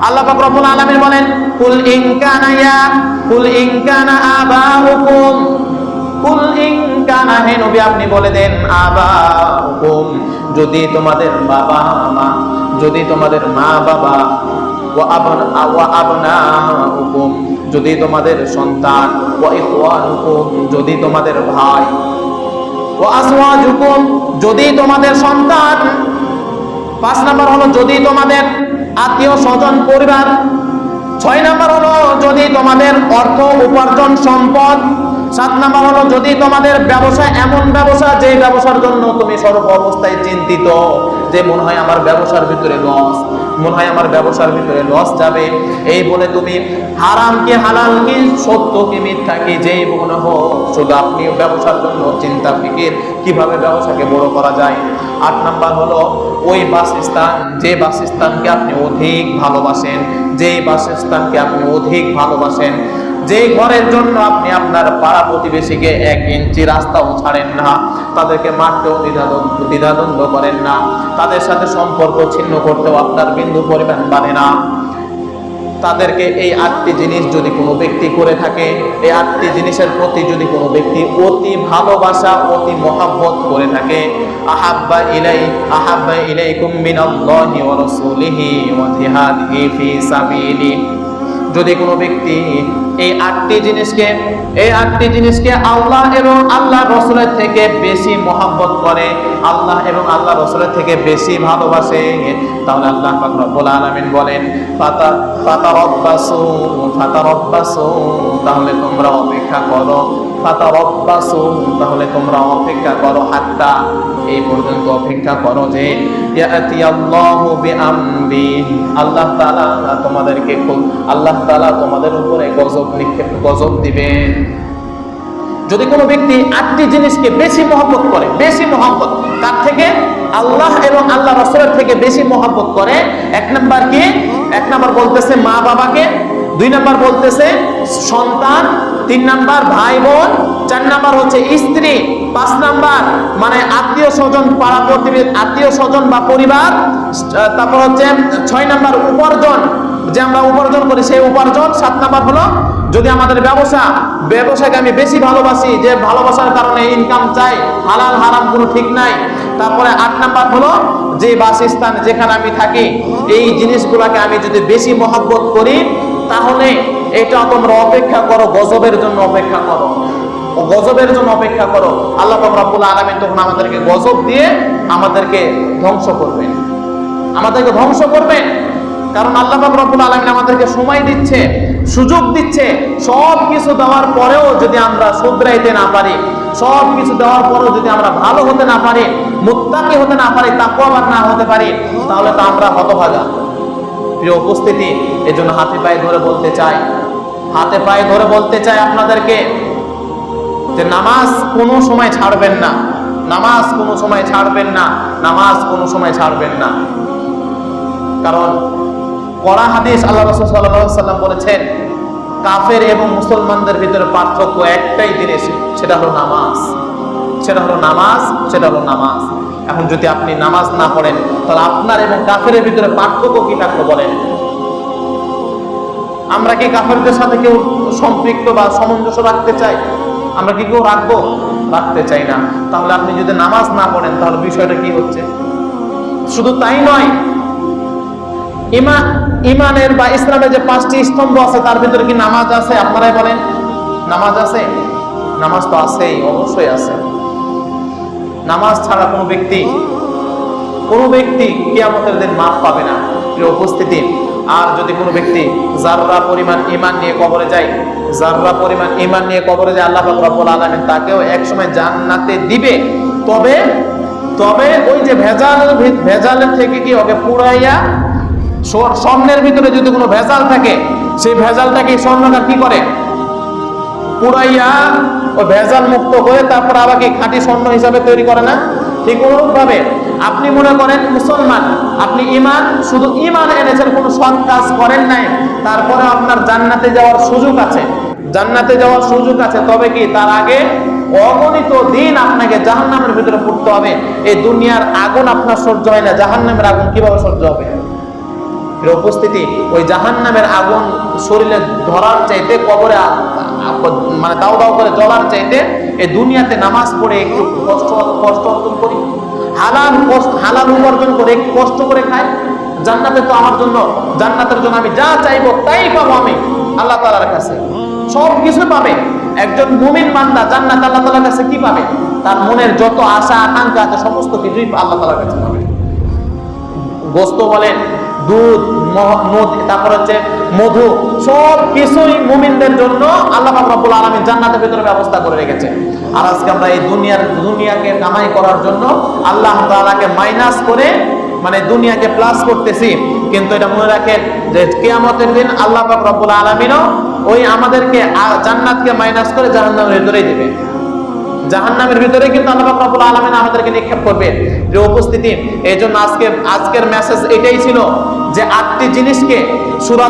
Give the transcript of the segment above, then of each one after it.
আল্লাহ পাক রব্বুল আলামিন বলেন, কুল ইন কানা আবাউকুম, কুল ইন কানা, হে নবী আপনি বলে দেন, আবাউকুম, যদি তোমাদের বাবা মা, যদি তোমাদের মা বাবা, ওয়া আবনাউকুম, যদি তোমাদের সন্তান, ওয়া ইখওয়ানুকুম, যদি তোমাদের ভাই, ওয়া আজওয়াজুকুম, যদি তোমাদের সন্তান, 5 নাম্বার হলো যদি তোমাদের আত্মীয় স্বজন পরিবার, 6 নাম্বার হলো যদি তোমাদের অর্থ উপার্জন সম্পদ, 7 নাম্বার হলো যদি তোমাদের ব্যবসা এমন ব্যবসা যে ব্যবসার জন্য তুমি সর্ব অবস্থায় চিন্তিত, যে মনে হয় আমার ব্যবসার ভিতরে লস, মনে হয় আমার ব্যবসার ভিতরে লস যাবে, এই বলে তুমি হারাম কি হালাল কি সত্য কি মিথ্যা কি যেই মনে হোক, শুধু আপনি ব্যবসার জন্য চিন্তা ফিকির কিভাবে ব্যবসাকে বড় করা যায়। 8 নাম্বার হলো ওই বাসস্থান, যে বাসস্থানকে আপনি অধিক ভালোবাসেন, যেই বাসস্থানকে আপনি অধিক ভালোবাসেন, যে ঘরের জন্য আপনি আপনার পাড়া প্রতিবেশীকে 1 ইঞ্চি রাস্তাও ছাড়েন না, তাদেরকে মারতেও দ্বিধাদ্বন্দ্ব করেন না, তাদের সাথে সম্পর্ক ছিন্ন করতেও আপনার বিন্দু পরিমাণ বাড়ে না, তাদেরকে এই 8টি জিনিস যদি কোনো ব্যক্তি করে থাকে, এই 8টি জিনিসের প্রতি যদি কোনো ব্যক্তি অতি ভালোবাসা অতি মহব্বত করে থাকে, আহাব্বা ইলাইকুম মিনাল্লাহি ওয়া রাসূলিহি ওয়া জিহাদিহি ফি সাবিলি, যদি কোনো ব্যক্তি এই 8টি জিনিসকে আল্লাহ এবং আল্লাহ রাসূলের থেকে বেশি মহব্বত করে, আল্লাহ এবং আল্লাহ রাসূলের থেকে বেশি ভালোবাসে, তাহলে আল্লাহ পাক রব্বুল আলামিন বলেন, ফাতারাব্বাসু, তাহলে তোমরা অপেক্ষা করো, ফাতারাব্বাসু, তাহলে তোমরা অপেক্ষা করো, হাত্তা, এই পর্যন্ত অপেক্ষা করো যে ইয়াতিয়াল্লাহু বিআমরি, আল্লাহ তাআলা তোমাদেরকে, আল্লাহ তাআলা তোমাদের উপরে গজব দিবেন। যদি কোনো ব্যক্তি 8টি জিনিসকে বেশি মহব্বত করে, বেশি মহব্বত তার থেকে আল্লাহ এবং আল্লাহ রাসূলের থেকে বেশি মহব্বত করে, 1 নাম্বার কি, 1 নাম্বার বলতেছে মা বাবাকে, 2 নাম্বার বলতেছে সন্তান, 3 নাম্বার ভাই বোন, 4 নাম্বার হচ্ছে স্ত্রী, 5 নাম্বার মানে আত্মীয় স্বজন, পাড়া প্রতিবেশী আত্মীয় স্বজন বা পরিবার, তারপর হচ্ছে 6 নাম্বার উপার্জন, যে আমরা উপার্জন করি সেই উপার্জন, 7 নাম্বার হলো যদি আমাদের ব্যবসাকে আমি বেশি ভালোবাসি, যে ভালোবাসার কারণে ইনকাম চাই, হালাল হারাম কোনো ঠিক নাই, তারপরে 8 নাম্বার হলো যে বাসস্থান যেখানে আমি থাকি, এই জিনিসগুলোকে আমি যদি বেশি মহব্বত করি, তাহলে এটা তোমরা অপেক্ষা করো, গজবের জন্য অপেক্ষা করো, গজবের জন্য অপেক্ষা করো। আল্লাহ পাক রব্বুল আলামিন তখন আমাদেরকে গজব দিয়ে আমাদেরকে ধ্বংস করবেন, আমাদেরকে ধ্বংস করবেন, কারণ আল্লাহ পাক রব্বুল আলামিন আমাদেরকে সময় দিচ্ছে, সুযোগ দিচ্ছে, সব কিছু দেওয়ার পরেও যদি আমরা শুধরাইতে না পারি, সব কিছু দেওয়ার পরেও যদি আমরা ভালো হতে না পারি, মুত্তাকি হতে না পারি, তাকওয়াবান না হতে পারি, তাহলে তো আমরা হতভাগা। প্রিয় উপস্থিতি, এজন্য হাতে পায়ে ধরে বলতে চাই আপনাদেরকে যে নামাজ কোনো সময় ছাড়বেন না, নামাজ কোনো সময় ছাড়বেন না, নামাজ কোনো সময় ছাড়বেন না। কারণ কড়া হাদিস, আল্লাহ রাসূল সাল্লাল্লাহু আলাইহি ওয়াসাল্লাম বলেছেন, কাফের এবং মুসলমানদের ভিতরে পার্থক্য একটাই জিনিস, সেটা হলো নামাজ, সেটা হলো নামাজ, সেটা হলো নামাজ। এখন যদি আপনি নামাজ না পড়েন, তাহলে আপনার এবং কাফের ভিতরে পার্থক্য কি থাকলো বলেন? আমরা কি কাফেরদের সাথে কেউ সম্পৃক্ত বা সামঞ্জস্য রাখতে চাই? আমরা কি কেউ রাখতে চাই না। তাহলে আপনি যদি নামাজ না পড়েন, তাহলে বিষয়টা কি হচ্ছে? শুধু তাই নয়, ইমানের বা ইসলামের যে 5টি স্তম্ভ আছে, তার ভিতরে কি নামাজ আছে? আপনারাই বলেন, নামাজ আছে? নামাজ তো আছেই, অবশ্যই আছে। নামাজ ছাড়া কোনো ব্যক্তি কিয়ামতের দিন মাফ পাবে না। প্রিয় উপস্থিতি, আর যদি কোনো ব্যক্তি যাররা পরিমাণ ঈমান নিয়ে কবরে যায়, আল্লাহ পাক রব্বুল আলামিন তাকেও একসময় জান্নাতে দিবে। তবে ওই যে ভেজালের থেকে কি ওকে পুরাইয়া, স্বর্ণের ভিতরে যদি কোনো ভেজাল থাকে, সেই ভেজালটাকে স্বর্ণকার কি করে? পুরাইয়া ও ভেজাল মুক্ত করে তারপর আবার কি খাঁটি স্বর্ণ হিসাবে তৈরি করে না? ঠিক অনুরূপভাবে আপনি মনে করেন মুসলমান, আপনি শুধু ঈমান এনেছেন, কোনো সৎ কাজ করেন নাই, তারপরে আপনার জান্নাতে যাওয়ার সুযোগ আছে, তবে কি তার আগে অগণিত দিন আপনাকে জাহান্নামের ভিতরে পড়তে হবে। এই দুনিয়ার আগুন আপনার সহ্য হয় না, জাহান্নামের আগুন কিভাবে সহ্য হবে? প্রিয় উপস্থিতি, ওই জাহান্নামের আগুন শরীরে ধরার চাইতে, কবরে মানে দাও দাও করে জ্বলার চাইতে এই দুনিয়াতে নামাজ পড়ে একটু কষ্ট অর্জন করি, হালাল উপার্জন করে একটু কষ্ট করে খাই। জান্নাতে তো আমার জন্য, জান্নাতের জন্য আমি যা চাইবো তাই পাবো আমি আল্লাহ তাআলার কাছে, সব কিছু পাবে। একজন মুমিন বান্দা জান্নাত আল্লাহ তাআলার কাছে কি পাবে? তার মনের যত আশা আকাঙ্ক্ষা আছে সমস্ত কিছুই আল্লাহ তাআলার কাছে পাবে। গোস্ত বলেন, দুধ, তারপর হচ্ছে মধু, সব কিছুই মুমিনদের জন্য আল্লাহ পাক রব্বুল আলামিন জান্নাতের ভিতরে ব্যবস্থা করে রেখেছে। আর আজকে আমরা এই দুনিয়াকে কামাই করার জন্য আল্লাহ তাআলাকে মাইনাস করে, মানে দুনিয়াকে প্লাস করতেছি। কিন্তু এটা মনে রাখেন যে কিয়ামতের দিন আল্লাহ পাক রব্বুল আলামিনও ওই আমাদেরকে জান্নাতকে মাইনাস করে জাহান্নামের ভিতরেই দিবে। জাহান্নামের ভিতরে কিন্তু আল্লাহ পাক রব্বুল আলামিন আমাদেরকে নিক্ষেপ করবে। যে উপস্থিতি, এইজন্য আজকের মেসেজ এটাই ছিল যে 8টি জিনিসকে সূরা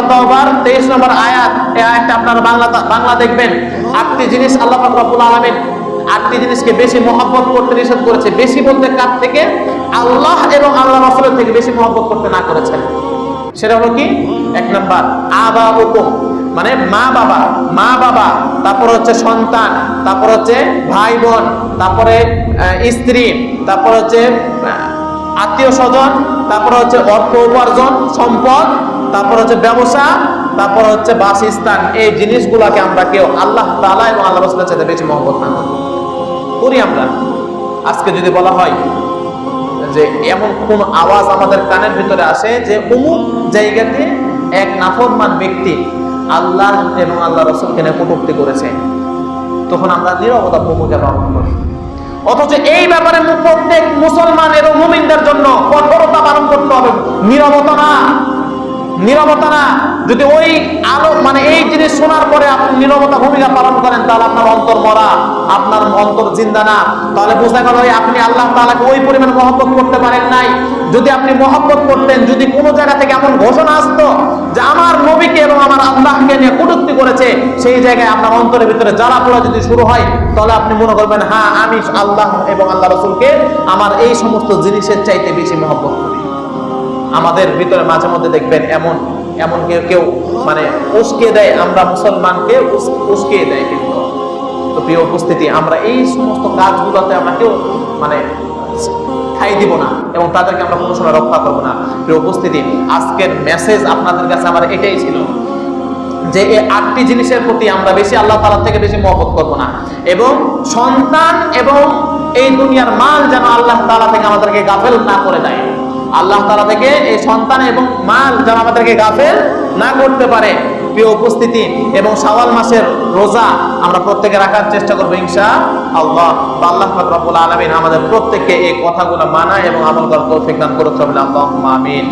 তওবার 23 নম্বর আয়াত, এই আয়াতটা আপনারা বাংলা দেখবেন। 8টি জিনিস আল্লাহ পাক রব্বুল আলামিন 8টি জিনিসকে বেশি মহব্বত করতে নিষেধ করেছে। বেশি বলতে কার থেকে? আল্লাহ এবং আল্লাহ রাসূলের থেকে বেশি মহব্বত করতে না করেছেন। সেটা হলো কি? 1 নাম্বার আবাউকুম, মানে মা বাবা, তারপর হচ্ছে সন্তান, তারপর হচ্ছে ভাই বোন, তারপরে স্ত্রী, তারপর হচ্ছে আত্মীয় স্বজন, তারপর হচ্ছে অর্থ উপার্জন, সম্পদ, তারপর হচ্ছে ব্যবসা, তারপর হচ্ছে বাসস্থান। এই জিনিসগুলোকে আমরা কেউ আল্লাহ তাআলা এবং আল্লাহ রাসূলের চাইতে বেশি মহব্বত না করি। আমরা আজকে যদি বলা হয় যে এমন কোন আওয়াজ আমাদের কানের ভিতরে আসে যে অমুক জায়গাতে এক নাফরমান ব্যক্তি আল্লাহ এবং আল্লাহ রাসূলকে নিয়ে কটূক্তি করেছে, তখন আমরা নীরবতা ভূমিকা পালন করি। অথচ এই ব্যাপারে প্রত্যেক মুসলমান এবং মুমিনদের জন্য কঠোরতা পালন করতে হবে, নীরবতা না। যদি ওই আলো, মানে এই জিনিস শোনার পরে আপনি নীরবতা ভূমিকা পালন করেন, তাহলে আপনার অন্তর মরা, আপনার অন্তর জিন্দা না। তাহলে বোঝা গেল আপনি আল্লাহ তাআলাকে ওই পরিমাণ মহব্বত করতে পারেন নাই। যদি আপনি মহব্বত করতেন, যদি কোনো জায়গা থেকে এমন ঘোষণা আসতো যে আমার নবীকে এবং আমার আল্লাহকে নিয়ে কটূক্তি করেছে, সেই জায়গায় আপনার অন্তরের ভিতরে জ্বালা পোড়া যদি শুরু হয়, তাহলে আপনি মনে করবেন হ্যাঁ, আমি আল্লাহ এবং আল্লাহ রাসূলকে আমার এই সমস্ত জিনিসের চাইতে বেশি মহব্বত করি। আমাদের ভিতরে মাঝে মধ্যে দেখবেন এমন কেউ মানে উস্কে দেয়, আমরা মুসলমানকে উস্কে দেয়। কিন্তু তো প্রিয় উপস্থিতি, আমরা এই সমস্ত কাজগুলোতে আমরা কেউ মানে ঠাই দিব না এবং তাদেরকে আমরা কোনো সময় রক্ষা করবো না। প্রিয় উপস্থিতি, আজকের মেসেজ আপনাদের কাছে আমার এটাই ছিল যে এই 8টি জিনিসের প্রতি আমরা বেশি আল্লাহ তাআলা থেকে বেশি মহব্বত করব না, এবং সন্তান এবং এই দুনিয়ার মাল যেন আল্লাহ তাআলা থেকে আমাদেরকে গাফেল না করে দেয়। আল্লাহ তাআলা থেকে এই সন্তান এবং মাল যেন আমাদেরকে গাফেল না করতে পারে। প্রিয় উপস্থিতি, এবং শাওয়াল মাসের রোজা আমরা প্রত্যেকে রাখার চেষ্টা করবো ইনশাআল্লাহ। আল্লাহ পাক রব্বুল আলামিন আমাদের প্রত্যেককে এই কথাগুলো মানা এবং আমল করার তৌফিক দান করুন। আল্লাহুম্মা আমিন।